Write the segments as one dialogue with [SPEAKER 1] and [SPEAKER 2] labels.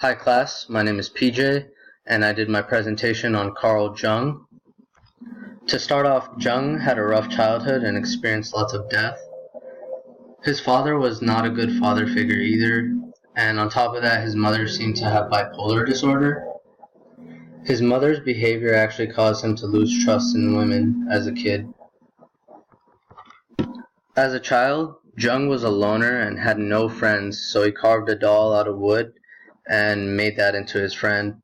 [SPEAKER 1] Hi class, my name is PJ, and I did my presentation on Carl Jung. To start off, Jung had a rough childhood and experienced lots of death. His father was not a good father figure either, and on top of that, his mother seemed to have bipolar disorder. His mother's behavior actually caused him to lose trust in women as a kid. As a child, Jung was a loner and had no friends, so he carved a doll out of wood and made that into his friend.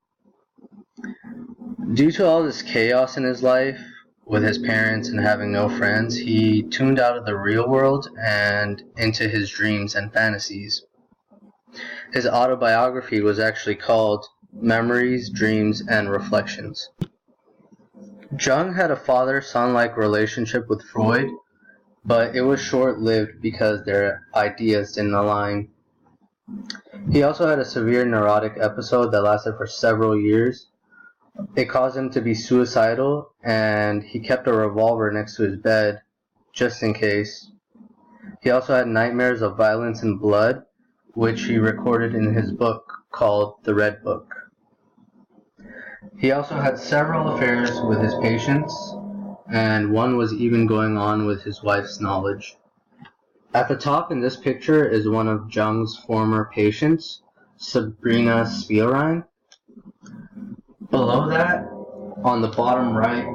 [SPEAKER 1] Due to all this chaos in his life, with his parents and having no friends, he tuned out of the real world and into his dreams and fantasies. His autobiography was actually called Memories, Dreams, and Reflections. Jung had a father-son-like relationship with Freud, but it was short-lived because their ideas didn't align. He also had a severe neurotic episode that lasted for several years. It caused him to be suicidal, and he kept a revolver next to his bed, just in case. He also had nightmares of violence and blood, which he recorded in his book called The Red Book. He also had several affairs with his patients, and one was even going on with his wife's knowledge. At the top in this picture is one of Jung's former patients, Sabrina Spielrein. Below that, on the bottom right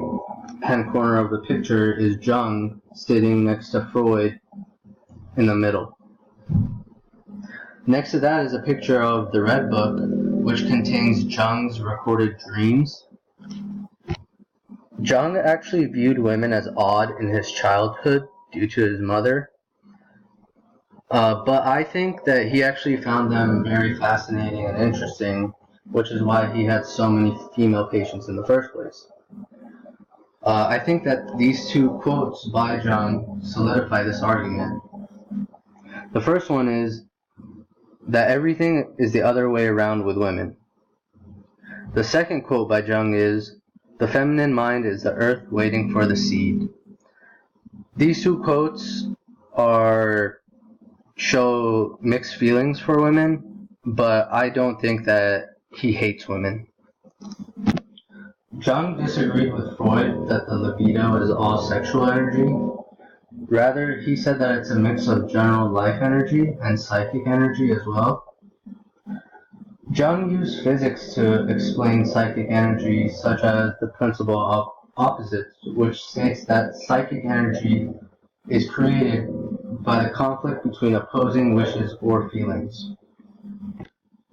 [SPEAKER 1] hand corner of the picture, is Jung sitting next to Freud in the middle. Next to that is a picture of the Red Book, which contains Jung's recorded dreams. Jung actually viewed women as odd in his childhood due to his mother, but I think that he actually found them very fascinating and interesting, which is why he had so many female patients in the first place. I think that these two quotes by Jung solidify this argument. The first one is that everything is the other way around with women. The second quote by Jung is, "The feminine mind is the earth waiting for the seed." These two quotes show mixed feelings for women, but I don't think that he hates women. Jung disagreed with Freud that the libido is all sexual energy. Rather, he said that it's a mix of general life energy and psychic energy as well. Jung used physics to explain psychic energy, such as the principle of opposites, which states that psychic energy is created by the conflict between opposing wishes or feelings.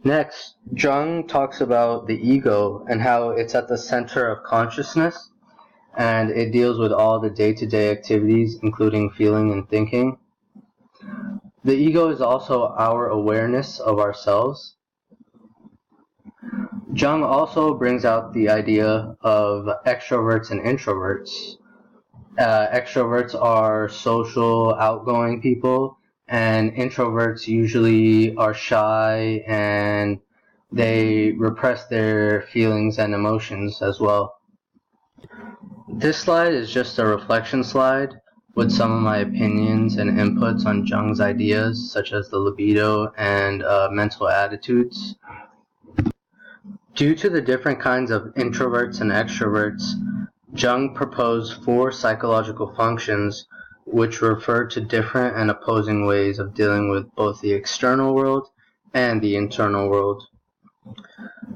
[SPEAKER 1] Next, Jung talks about the ego and how it's at the center of consciousness, and it deals with all the day-to-day activities, including feeling and thinking. The ego is also our awareness of ourselves. Jung also brings out the idea of extroverts and introverts. Extroverts are social, outgoing people, and introverts usually are shy and they repress their feelings and emotions as well. This slide is just a reflection slide with some of my opinions and inputs on Jung's ideas, such as the libido and mental attitudes. Due to the different kinds of introverts and extroverts, Jung proposed 4 psychological functions which refer to different and opposing ways of dealing with both the external world and the internal world.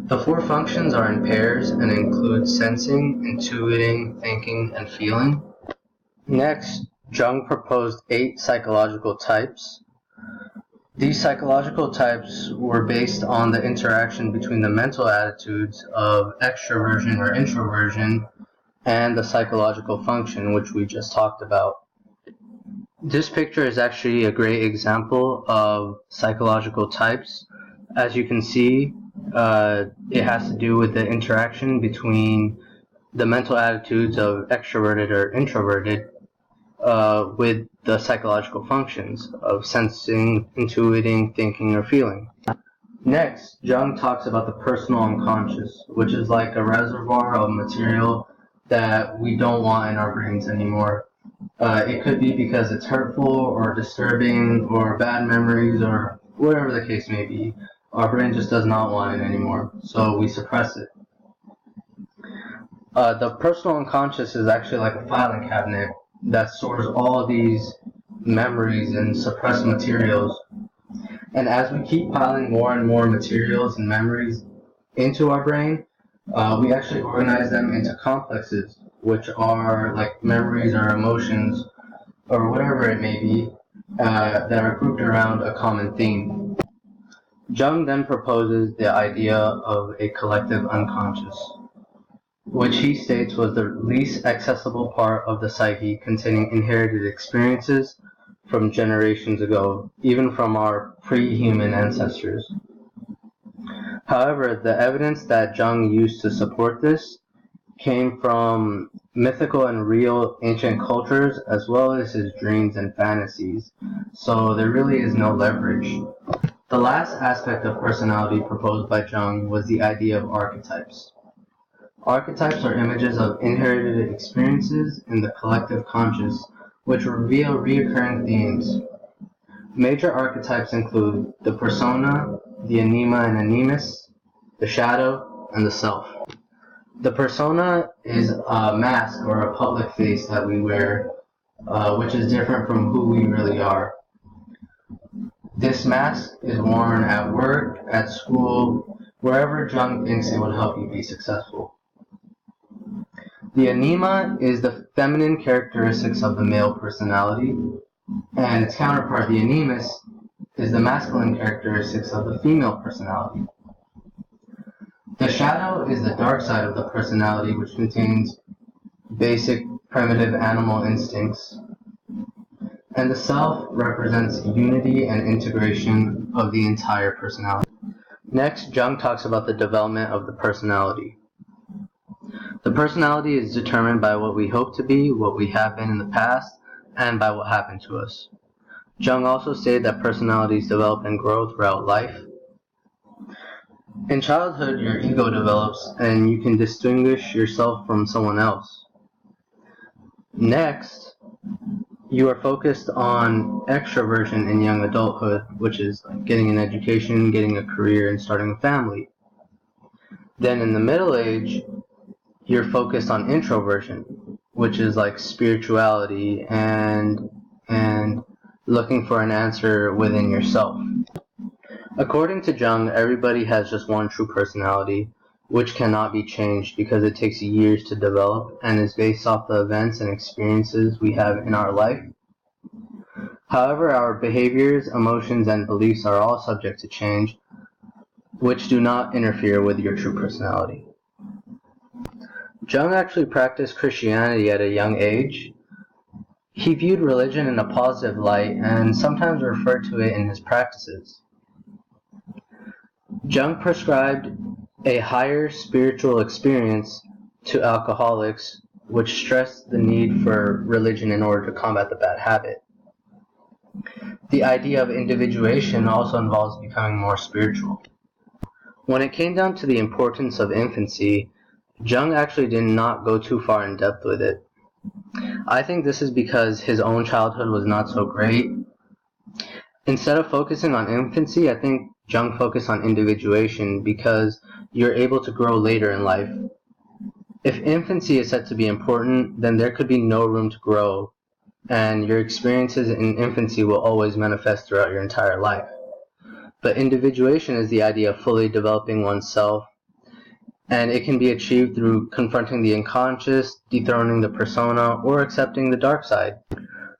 [SPEAKER 1] The 4 functions are in pairs and include sensing, intuiting, thinking, and feeling. Next, Jung proposed 8 psychological types. These psychological types were based on the interaction between the mental attitudes of extroversion or introversion and the psychological function, which we just talked about. This picture is actually a great example of psychological types. As you can see, it has to do with the interaction between the mental attitudes of extroverted or introverted with the psychological functions of sensing, intuiting, thinking, or feeling. Next, Jung talks about the personal unconscious, which is like a reservoir of material that we don't want in our brains anymore. It could be because it's hurtful or disturbing or bad memories or whatever the case may be. Our brain just does not want it anymore, so we suppress it. The personal unconscious is actually like a filing cabinet that stores all these memories and suppressed materials. And as we keep piling more and more materials and memories into our brain, we actually organize them into complexes, which are like memories or emotions or whatever it may be, that are grouped around a common theme. Jung then proposes the idea of a collective unconscious, which he states was the least accessible part of the psyche, containing inherited experiences from generations ago, even from our pre-human ancestors. However, the evidence that Jung used to support this came from mythical and real ancient cultures, as well as his dreams and fantasies, so there really is no leverage. The last aspect of personality proposed by Jung was the idea of archetypes. Archetypes are images of inherited experiences in the collective conscious, which reveal recurring themes. Major archetypes include the persona, the anima and animus, the shadow, and the self. The persona is a mask or a public face that we wear, which is different from who we really are. This mask is worn at work, at school, wherever Jung thinks it would help you be successful. The anima is the feminine characteristics of the male personality, and its counterpart, the animus, is the masculine characteristics of the female personality. The shadow is the dark side of the personality, which contains basic primitive animal instincts. And the self represents unity and integration of the entire personality. Next, Jung talks about the development of the personality. The personality is determined by what we hope to be, what we have been in the past, and by what happened to us. Jung also stated that personalities develop and grow throughout life. In childhood, your ego develops and you can distinguish yourself from someone else. Next, you are focused on extroversion in young adulthood, which is like getting an education, getting a career, and starting a family. Then in the middle age, you're focused on introversion, which is like spirituality and looking for an answer within yourself. According to Jung, everybody has just one true personality, which cannot be changed because it takes years to develop and is based off the events and experiences we have in our life. However, our behaviors, emotions, and beliefs are all subject to change, which do not interfere with your true personality. Jung actually practiced Christianity at a young age. He viewed religion in a positive light and sometimes referred to it in his practices. Jung prescribed a higher spiritual experience to alcoholics, which stressed the need for religion in order to combat the bad habit. The idea of individuation also involves becoming more spiritual. When it came down to the importance of infancy, Jung actually did not go too far in depth with it. I think this is because his own childhood was not so great. Instead of focusing on infancy, I think Jung focused on individuation because you're able to grow later in life. If infancy is said to be important, then there could be no room to grow, and your experiences in infancy will always manifest throughout your entire life. But individuation is the idea of fully developing oneself, and it can be achieved through confronting the unconscious, dethroning the persona, or accepting the dark side.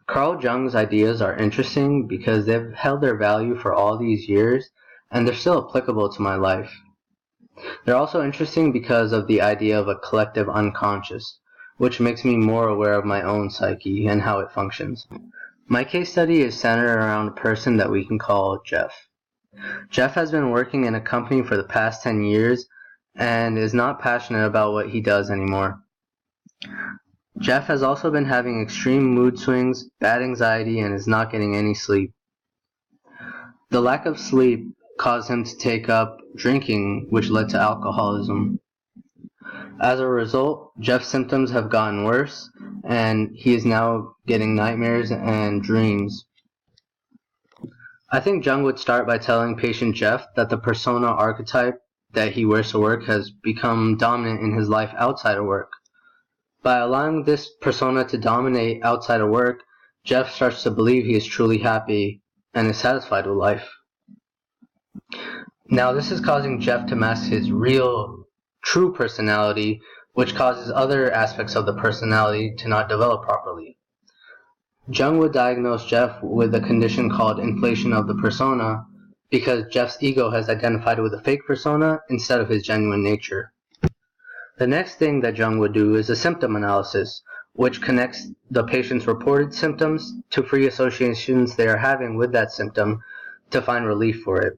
[SPEAKER 1] Carl Jung's ideas are interesting because they've held their value for all these years, and they're still applicable to my life. They're also interesting because of the idea of a collective unconscious, which makes me more aware of my own psyche and how it functions. My case study is centered around a person that we can call Jeff. Jeff has been working in a company for the past 10 years and is not passionate about what he does anymore. Jeff has also been having extreme mood swings, bad anxiety, and is not getting any sleep. The lack of sleep caused him to take up drinking, which led to alcoholism. As a result, Jeff's symptoms have gotten worse, and he is now getting nightmares and dreams. I think Jung would start by telling patient Jeff that the persona archetype that he wears to work has become dominant in his life outside of work. By allowing this persona to dominate outside of work, Jeff starts to believe he is truly happy and is satisfied with life. Now, this is causing Jeff to mask his real, true personality, which causes other aspects of the personality to not develop properly. Jung would diagnose Jeff with a condition called inflation of the persona because Jeff's ego has identified with a fake persona instead of his genuine nature. The next thing that Jung would do is a symptom analysis, which connects the patient's reported symptoms to free associations they are having with that symptom to find relief for it.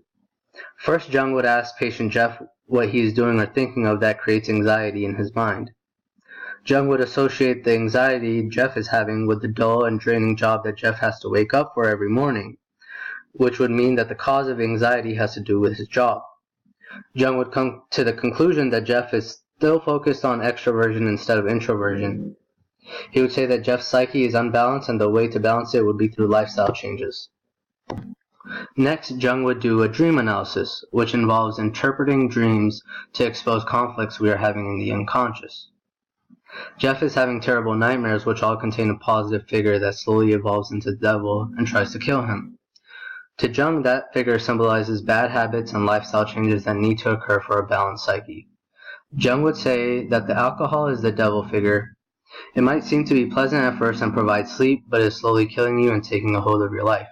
[SPEAKER 1] First, Jung would ask patient Jeff what he is doing or thinking of that creates anxiety in his mind. Jung would associate the anxiety Jeff is having with the dull and draining job that Jeff has to wake up for every morning, which would mean that the cause of anxiety has to do with his job. Jung would come to the conclusion that Jeff is still focused on extroversion instead of introversion. He would say that Jeff's psyche is unbalanced and the way to balance it would be through lifestyle changes. Next, Jung would do a dream analysis, which involves interpreting dreams to expose conflicts we are having in the unconscious. Jeff is having terrible nightmares which all contain a positive figure that slowly evolves into the devil and tries to kill him. To Jung, that figure symbolizes bad habits and lifestyle changes that need to occur for a balanced psyche. Jung would say that the alcohol is the devil figure. It might seem to be pleasant at first and provide sleep, but is slowly killing you and taking a hold of your life.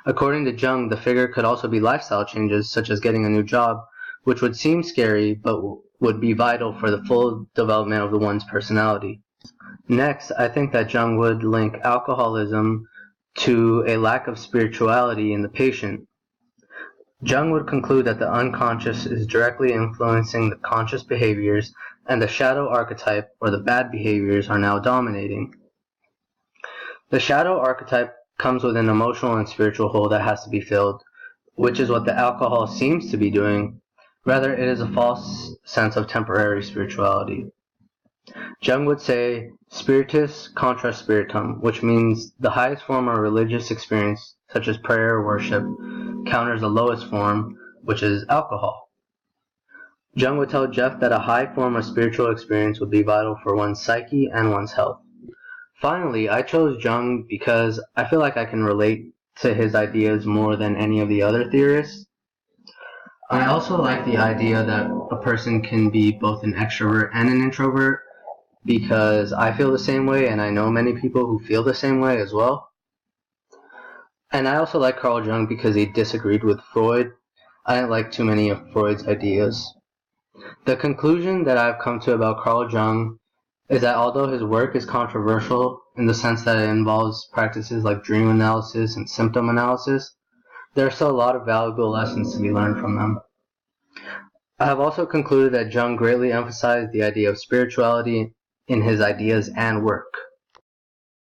[SPEAKER 1] According to Jung, the figure could also be lifestyle changes, such as getting a new job, which would seem scary, but would be vital for the full development of one's personality. Next, I think that Jung would link alcoholism to a lack of spirituality in the patient. Jung would conclude that the unconscious is directly influencing the conscious behaviors, and the shadow archetype, or the bad behaviors, are now dominating. The shadow archetype comes with an emotional and spiritual hole that has to be filled, which is what the alcohol seems to be doing. Rather, it is a false sense of temporary spirituality. Jung would say, spiritus contra spiritum, which means the highest form of religious experience, such as prayer or worship, counters the lowest form, which is alcohol. Jung would tell Jeff that a high form of spiritual experience would be vital for one's psyche and one's health. Finally, I chose Jung because I feel like I can relate to his ideas more than any of the other theorists. I also like the idea that a person can be both an extrovert and an introvert because I feel the same way and I know many people who feel the same way as well. And I also like Carl Jung because he disagreed with Freud. I didn't like too many of Freud's ideas. The conclusion that I've come to about Carl Jung is that although his work is controversial in the sense that it involves practices like dream analysis and symptom analysis, there are still a lot of valuable lessons to be learned from them. I have also concluded that Jung greatly emphasized the idea of spirituality in his ideas and work.